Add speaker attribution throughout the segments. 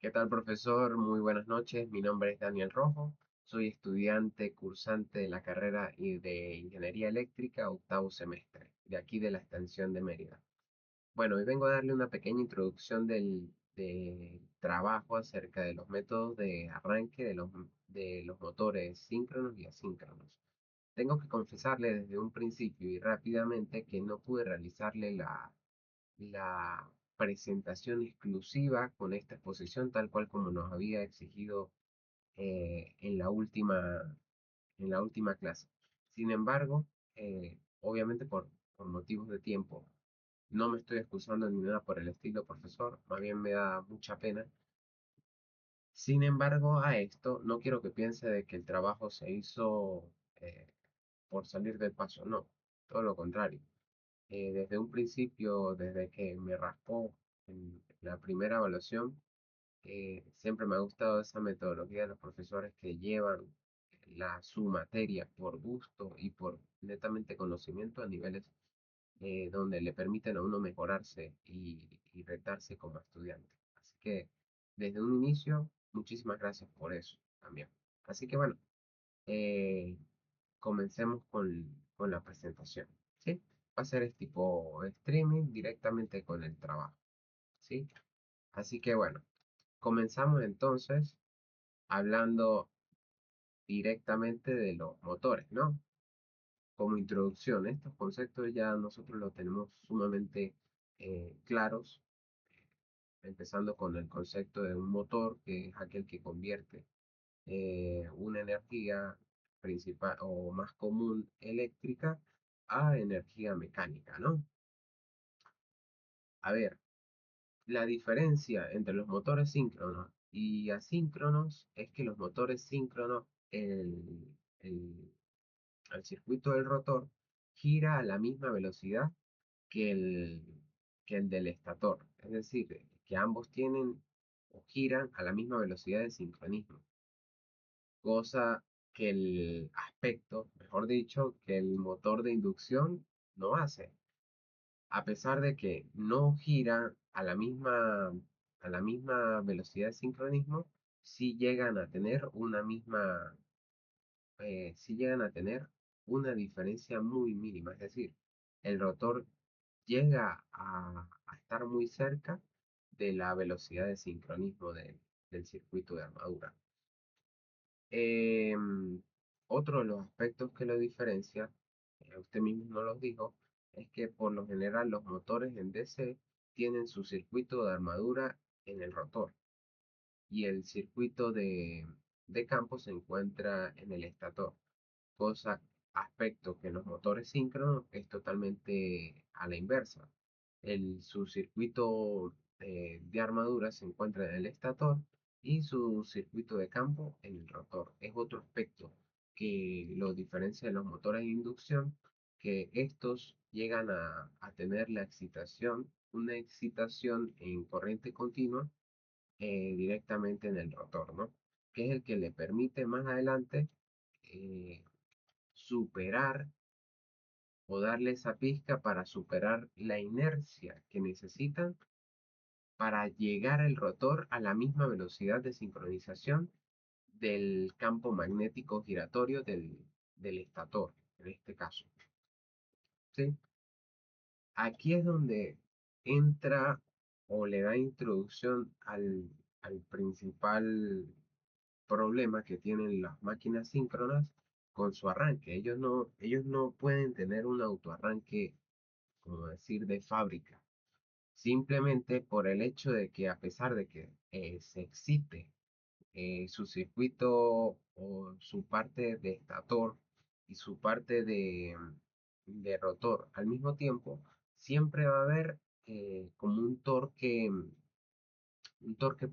Speaker 1: ¿Qué tal, profesor? Muy buenas noches. Mi nombre es Daniel Rojo. Soy estudiante cursante de la carrera de Ingeniería Eléctrica, octavo semestre, de aquí de la extensión de Mérida. Bueno, hoy vengo a darle una pequeña introducción del trabajo acerca de los métodos de arranque de los motores síncronos y asíncronos. Tengo que confesarle desde un principio y rápidamente que no pude realizarle la presentación exclusiva con esta exposición tal cual como nos había exigido en la última clase. Sin embargo, obviamente por motivos de tiempo, no me estoy excusando ni nada por el estilo, profesor, más bien me da mucha pena. Sin embargo, a esto no quiero que piense de que el trabajo se hizo eh, por salir del paso, no, todo lo contrario. Desde un principio, desde que me raspó en la primera evaluación, siempre me ha gustado esa metodología de los profesores que llevan su materia por gusto y por netamente conocimiento a niveles donde le permiten a uno mejorarse y retarse como estudiante. Así que desde un inicio, muchísimas gracias por eso también. Así que bueno, eh, comencemos con la presentación, ¿sí? Va a ser tipo streaming directamente con el trabajo, ¿sí? Así que bueno, comenzamos entonces hablando directamente de los motores, ¿no? Como introducción, estos conceptos ya nosotros los tenemos sumamente claros, empezando con el concepto de un motor, que es aquel que convierte una energía principal o más común eléctrica a energía mecánica, ¿no? A ver, la diferencia entre los motores síncronos y asíncronos es que los motores síncronos, el, el circuito del rotor gira a la misma velocidad que el, que el del estator. Es decir, que ambos tienen o giran a la misma velocidad de sincronismo. Cosa que el aspecto, mejor dicho, que el motor de inducción no hace. A pesar de que no gira a la misma velocidad de sincronismo, sí llegan a tener sí llegan a tener una diferencia muy mínima. Es decir, el rotor llega a estar muy cerca de la velocidad de sincronismo del circuito de armadura. Em, Otro de los aspectos que lo diferencia, usted mismo nos los dijo, es que por lo general los motores en DC tienen su circuito de armadura en el rotor y el circuito de campo se encuentra en el estator, aspecto que en los motores síncronos es totalmente a la inversa. Su circuito de armadura se encuentra en el estator y su circuito de campo en el rotor. Es otro aspecto que lo diferencia de los motores de inducción, que estos llegan a tener una excitación en corriente continua directamente en el rotor, ¿no? Que es el que le permite más adelante eh, superar o darle esa pizca para superar la inercia que necesitan para llegar el rotor a la misma velocidad de sincronización del campo magnético giratorio del estator, en este caso. ¿Sí? Aquí es donde entra o le da introducción al principal problema que tienen las máquinas síncronas con su arranque. Ellos no pueden tener un autoarranque, como decir, de fábrica. Simplemente por el hecho de que a pesar de que se excite su circuito o su parte de estator y su parte de rotor al mismo tiempo, siempre va a haber como un torque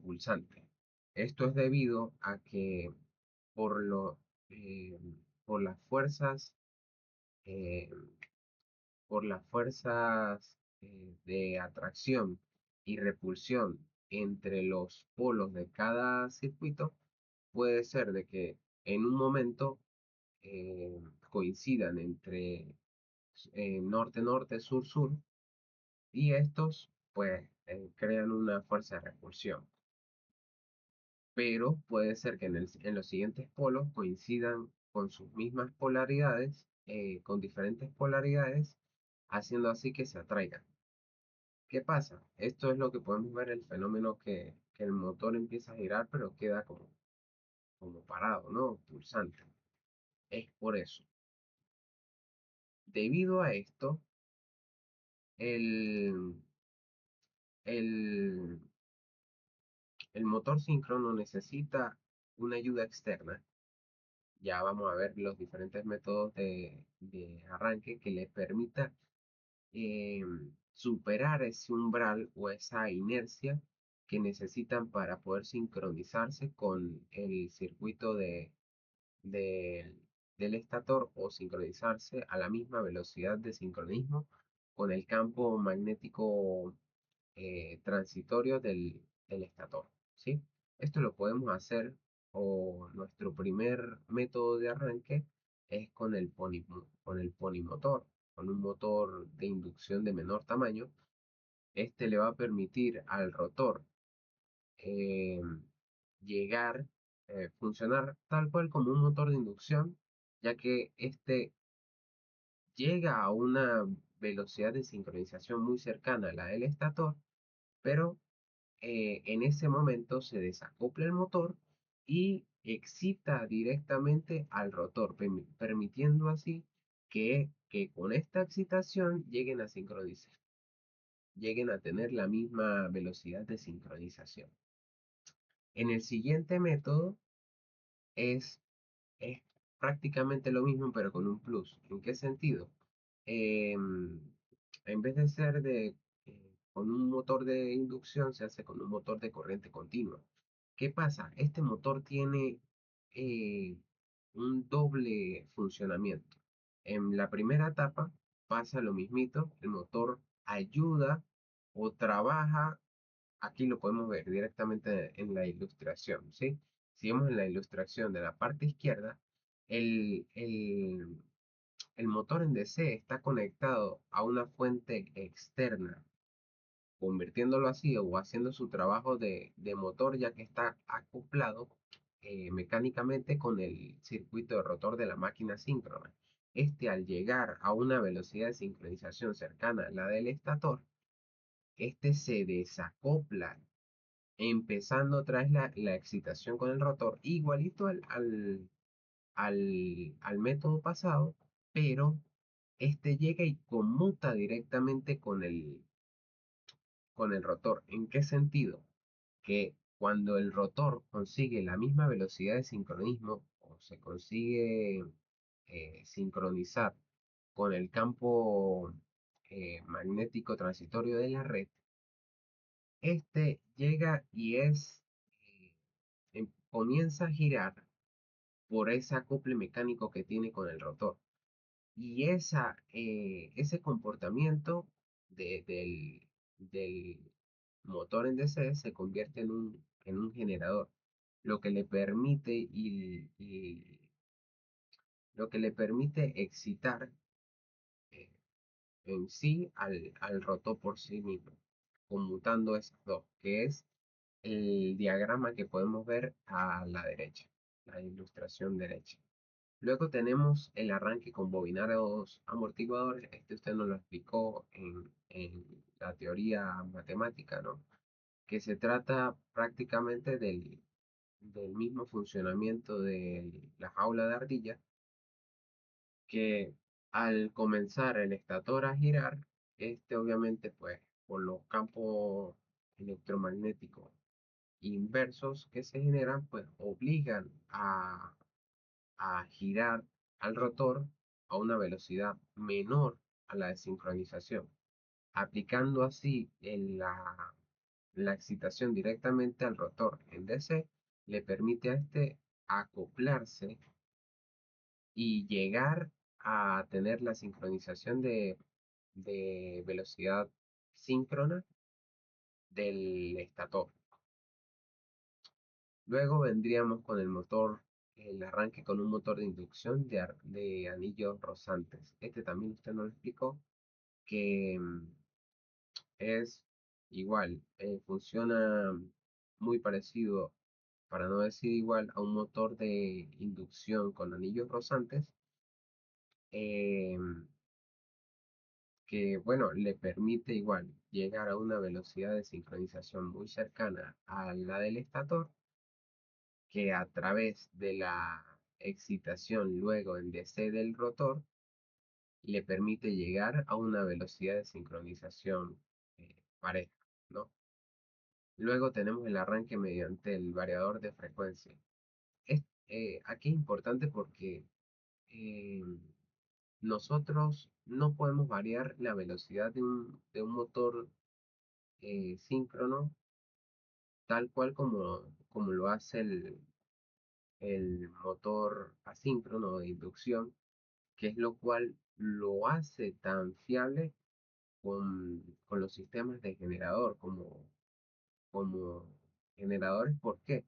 Speaker 1: pulsante. Esto es debido a que por, lo, eh, por las fuerzas, eh, de atracción y repulsión entre los polos de cada circuito, puede ser de que en un momento coincidan entre norte-norte, sur-sur, y estos pues crean una fuerza de repulsión. pero puede ser que en los siguientes polos coincidan con sus mismas polaridades, con diferentes polaridades, haciendo así que se atraigan. ¿Qué pasa? Esto es lo que podemos ver, el fenómeno que el motor empieza a girar, pero queda como parado, ¿no? Pulsante. Es por eso. Debido a esto, el, el, el motor síncrono necesita una ayuda externa. Ya vamos a ver los diferentes métodos de arranque que le permita superar ese umbral o esa inercia que necesitan para poder sincronizarse con el circuito de- del estator o sincronizarse a la misma velocidad de sincronismo con el campo magnético transitorio del estator, ¿sí? Esto lo podemos hacer, o nuestro primer método de arranque es con el ponimotor, con un motor de inducción de menor tamaño. Este le va a permitir al rotor eh, llegar, funcionar tal cual como un motor de inducción, ya que este llega a una velocidad de sincronización muy cercana a la del estator, pero en ese momento se desacopla el motor y excita directamente al rotor, permitiendo así que con esta excitación lleguen a sincronizar, lleguen a tener la misma velocidad de sincronización. En el siguiente método es, es prácticamente lo mismo, pero con un plus. ¿En qué sentido? Em, en vez de ser con un motor de inducción, se hace con un motor de corriente continua. ¿Qué pasa? Este motor tiene eh, un doble funcionamiento. En la primera etapa pasa lo mismito, el motor ayuda o trabaja. Aquí lo podemos ver directamente en la ilustración, ¿sí? Si vemos en la ilustración de la parte izquierda, el, el, el motor en DC está conectado a una fuente externa, convirtiéndolo así o haciendo su trabajo de motor, ya que está acoplado mecánicamente con el circuito de rotor de la máquina síncrona. Este, al llegar a una velocidad de sincronización cercana a la del estator, este se desacopla, empezando otra vez la excitación con el rotor, igualito al método pasado, pero este llega y conmuta directamente con el rotor. ¿En qué sentido? Que cuando el rotor consigue la misma velocidad de sincronismo o se consigue sincronizar con el campo magnético transitorio de la red, este llega y eh, comienza a girar por ese acople mecánico que tiene con el rotor. Y ese comportamiento del motor en DC se convierte en un generador, lo que le permite lo que le permite excitar eh, en sí al rotor por sí mismo, conmutando esas dos, que es el diagrama que podemos ver a la derecha, la ilustración derecha. Luego tenemos el arranque con bobinados amortiguadores. Este usted nos lo explicó en la teoría matemática, ¿no? Que se trata prácticamente del mismo funcionamiento de la jaula de ardilla, que al comenzar el estator a girar, este obviamente pues por los campos electromagnéticos inversos que se generan, pues obligan a girar al rotor a una velocidad menor a la de sincronización, aplicando así la excitación directamente al rotor en DC, le permite a este acoplarse y llegar a tener la sincronización de velocidad síncrona del estator. Luego vendríamos con el arranque con un motor de inducción de anillos rosantes. Este también usted nos lo explicó, que es igual, funciona muy parecido para no decir igual a un motor de inducción con anillos rozantes, em, que bueno, le permite igual llegar a una velocidad de sincronización muy cercana a la del estator, que a través de la excitación luego en DC del rotor, le permite llegar a una velocidad de sincronización pareja, ¿no? Luego tenemos el arranque mediante el variador de frecuencia. Aquí es importante porque eh, nosotros no podemos variar la velocidad de un motor síncrono tal cual como lo hace el motor asíncrono de inducción, que es lo cual lo hace tan fiable con los sistemas de generador como generadores. ¿Por qué?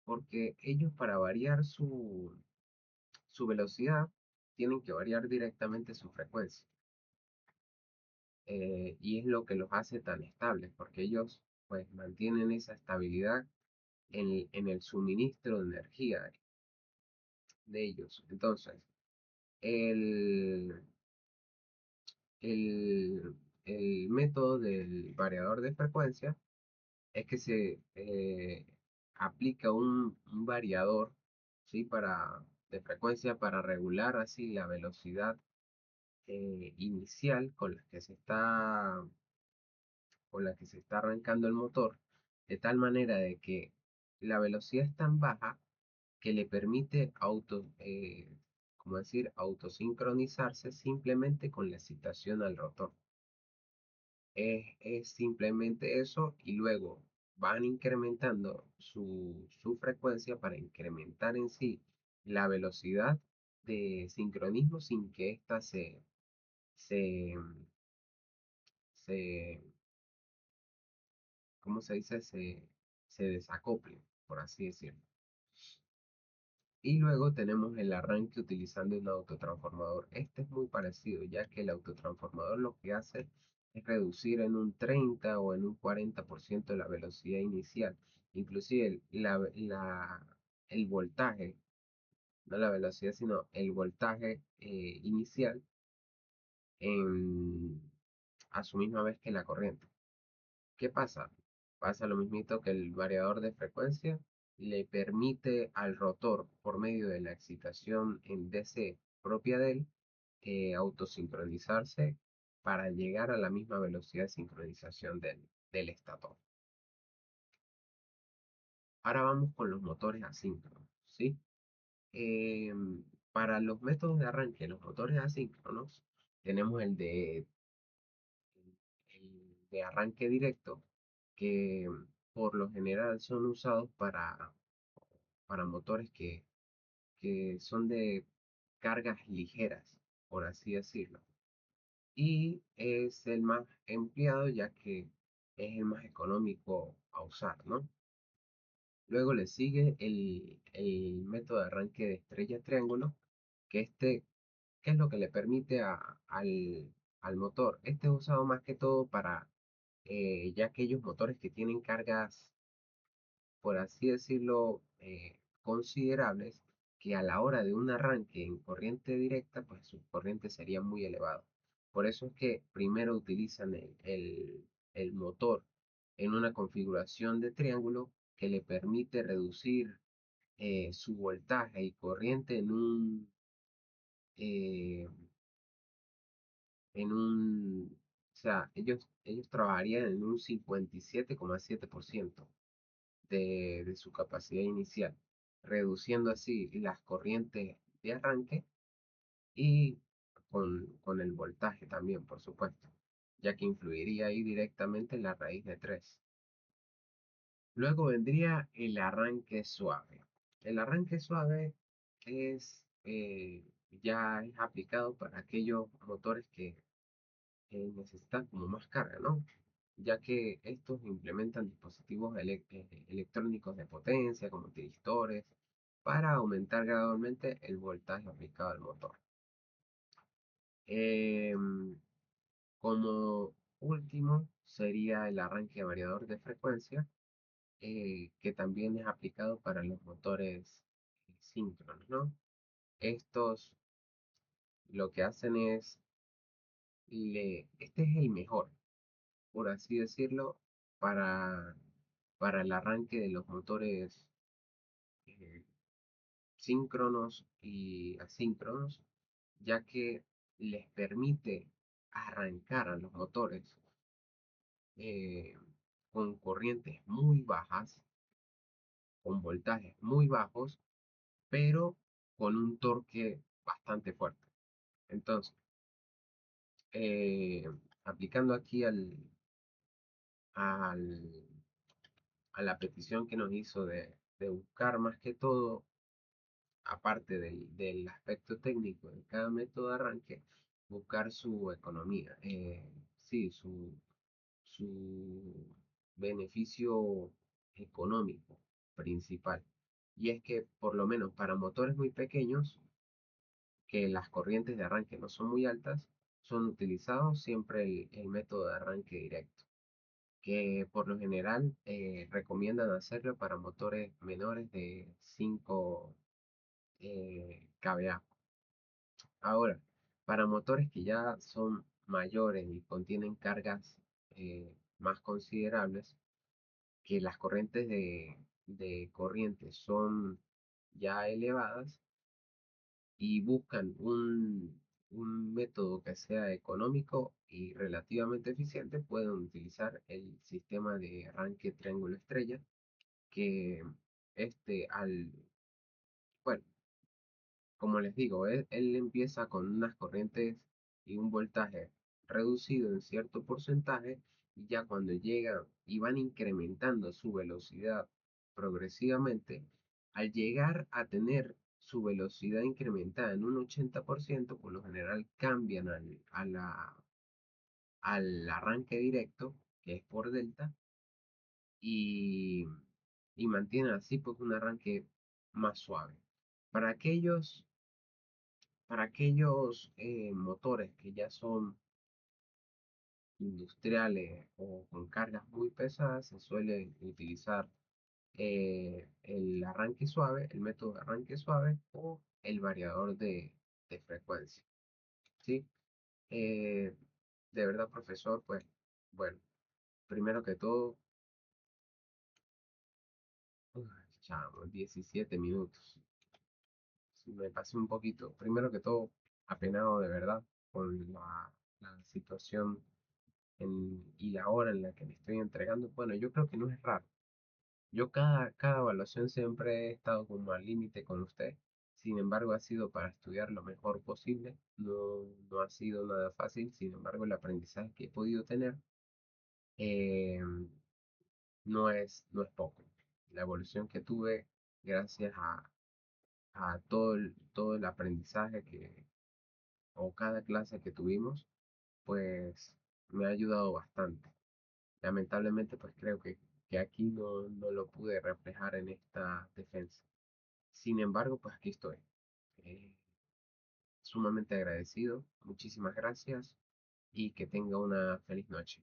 Speaker 1: Porque ellos para variar su velocidad tienen que variar directamente su frecuencia. Y es lo que los hace tan estables, porque ellos pues mantienen esa estabilidad en el suministro de energía de ellos. Entonces, el, el, el método del variador de frecuencia es que se aplica un variador, ¿sí? De frecuencia para regular así la velocidad inicial con la que se está arrancando el motor, de tal manera de que la velocidad es tan baja que le permite como decir, autosincronizarse simplemente con la excitación al rotor. Es simplemente eso y luego van incrementando su frecuencia para incrementar en sí la velocidad de sincronismo sin que ésta se, se, ¿cómo se dice? Se desacople, por así decirlo. Y luego tenemos el arranque utilizando un autotransformador. Este es muy parecido, ya que el autotransformador lo que hace es reducir en un 30 o en un 40% la velocidad inicial. Inclusive el voltaje, no la velocidad, sino el voltaje inicial en- a su misma vez que la corriente. ¿Qué pasa? Pasa lo mismito que el variador de frecuencia le permite al rotor, por medio de la excitación en DC propia de él, autosincronizarse para llegar a la misma velocidad de sincronización del estator. Ahora vamos con los motores asíncronos, ¿sí? Para los métodos de arranque, los motores asíncronos, tenemos el de arranque directo, que por lo general son usados para motores que son de cargas ligeras, por así decirlo. Y es el más empleado ya que es el más económico a usar, ¿no? Luego le sigue el método de arranque de estrella-triángulo, que ¿qué es lo que le permite al motor? Este es usado más que todo para ya aquellos motores que tienen cargas, por así decirlo, considerables, que a la hora de un arranque en corriente directa, pues su corriente sería muy elevada. Por eso es que primero utilizan el motor en una configuración de triángulo que le permite reducir su voltaje y corriente eh, o sea, ellos trabajarían en un 57,7% de su capacidad inicial, reduciendo así las corrientes de arranque y con el voltaje también, por supuesto, ya que influiría ahí directamente en la raíz de 3. Luego vendría el arranque suave. El arranque suave es, ya es aplicado para aquellos motores que necesitan como más carga, ¿no? Ya que estos implementan dispositivos electrónicos de potencia, como tristores, para aumentar gradualmente el voltaje aplicado al motor. Em, Como último sería el arranque variador de frecuencia, que también es aplicado para los motores síncronos, ¿no? Estos lo que hacen es, este es el mejor, por así decirlo, para, para el arranque de los motores eh, síncronos y asíncronos, ya que les permite arrancar a los motores eh, con corrientes muy bajas, con voltajes muy bajos, pero con un torque bastante fuerte. Entonces, eh, aplicando aquí al, a la petición que nos hizo de buscar más que todo, aparte del aspecto técnico de cada método de arranque, buscar su economía, sí, su beneficio económico principal. Y es que por lo menos para motores muy pequeños, que las corrientes de arranque no son muy altas, son utilizados siempre el método de arranque directo, que por lo general recomiendan hacerlo para motores menores de 5 kVA. Ahora, para motores que ya son mayores y contienen cargas más considerables, que las corrientes de corriente son ya elevadas y buscan un método que sea económico y relativamente eficiente, pueden utilizar el sistema de arranque triángulo estrella, que bueno, como les digo, él empieza con unas corrientes y un voltaje reducido en cierto porcentaje, y ya cuando llegan y van incrementando su velocidad progresivamente, al llegar a tener su velocidad incrementada en un 80%, por lo general cambian al arranque directo, que es por delta, y, y mantienen así pues un arranque más suave. Para aquellos motores que ya son industriales o con cargas muy pesadas, se suele utilizar el arranque suave, el método de arranque suave o el variador de frecuencia, ¿sí? Eh, de verdad, profesor, pues, bueno, primero que todo, uf, chamo, 17 minutos. Sí, me pasé un poquito. Primero que todo, apenado de verdad con la situación y la hora en la que me estoy entregando. Bueno, yo creo que no es raro. Yo cada evaluación siempre he estado como al límite con usted. Sin embargo, ha sido para estudiar lo mejor posible. No, no ha sido nada fácil. Sin embargo, el aprendizaje que he podido tener eh, no es poco. La evolución que tuve gracias a todo el aprendizaje o cada clase que tuvimos, pues me ha ayudado bastante. Lamentablemente, pues creo que aquí no lo pude reflejar en esta defensa. Sin embargo, pues aquí estoy. Eh, Sumamente agradecido. Muchísimas gracias y que tenga una feliz noche.